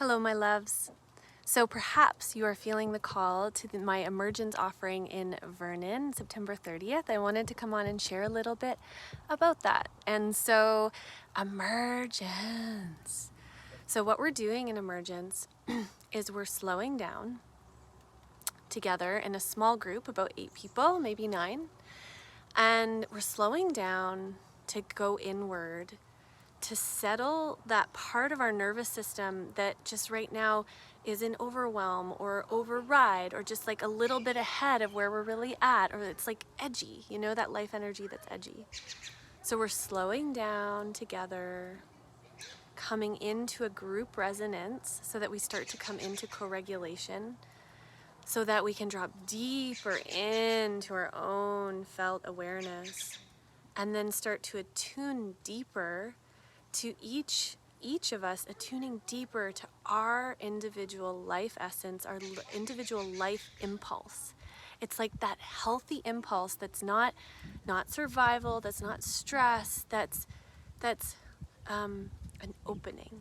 Hello, my loves. So perhaps you are feeling the call to my Emergence Offering in Vernon, September 30th. I wanted to come on and share a little bit about that. And so, Emergence. So what we're doing in Emergence is we're slowing down together in a small group, about 8 people, maybe 9. And we're slowing down to go inward, to settle that part of our nervous system that just right now is in overwhelm or override or just like a little bit ahead of where we're really at, or it's like edgy, you know, that life energy that's edgy. So we're slowing down together, coming into a group resonance so that we start to come into co-regulation, so that we can drop deeper into our own felt awareness and then start to attune deeper to each of us, attuning deeper to our individual life essence, our individual life impulse. It's like that healthy impulse that's not survival, that's not stress, that's an opening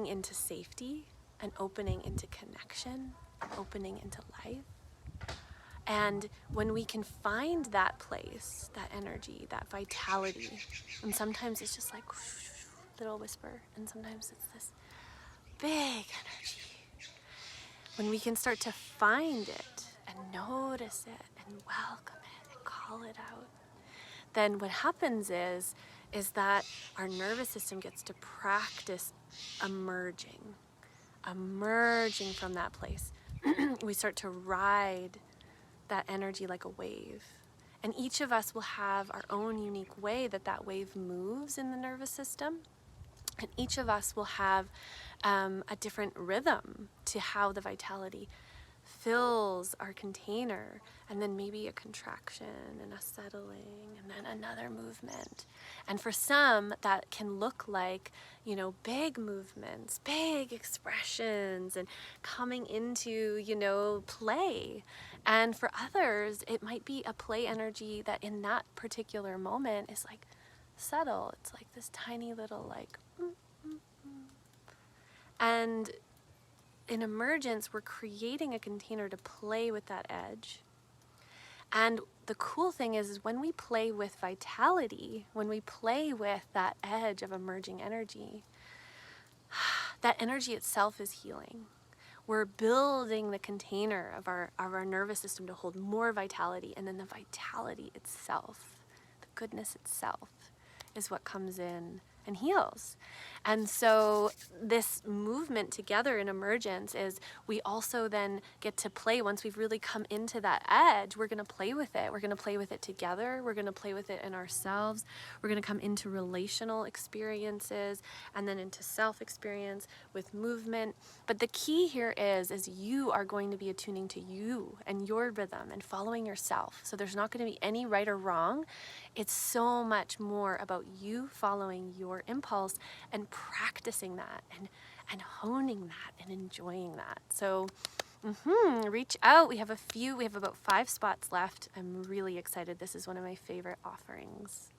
into safety, an opening into connection, an opening into life. And when we can find that place, that energy, that vitality, and sometimes it's just like little whisper, and sometimes it's this big energy. When we can start to find it and notice it and welcome it and call it out, then what happens is that our nervous system gets to practice emerging from that place. We start to ride that energy like a wave. And each of us will have our own unique way that wave moves in the nervous system. And each of us will have a different rhythm to how the vitality fills our container, and then maybe a contraction and a settling and then another movement. And for some, that can look like, you know, big movements, big expressions, and coming into, you know, play. And for others, it might be a play energy that in that particular moment is like subtle. It's like this tiny little like and in Emergence, we're creating a container to play with that edge. And the cool thing is when we play with vitality, when we play with that edge of emerging energy, that energy itself is healing. We're building the container of our nervous system to hold more vitality, and then the vitality itself, the goodness itself, is what comes in and heals. And so this movement together in Emergence is we also then get to play. Once we've really come into that edge, we're going to play with it. We're going to play with it together. We're going to play with it in ourselves. We're going to come into relational experiences and then into self-experience with movement. But the key here is you are going to be attuning to you and your rhythm and following yourself. So there's not going to be any right or wrong. It's so much more about you following your impulse and practicing that and honing that and enjoying that. So reach out. We have about 5 spots left. I'm really excited. This is one of my favorite offerings.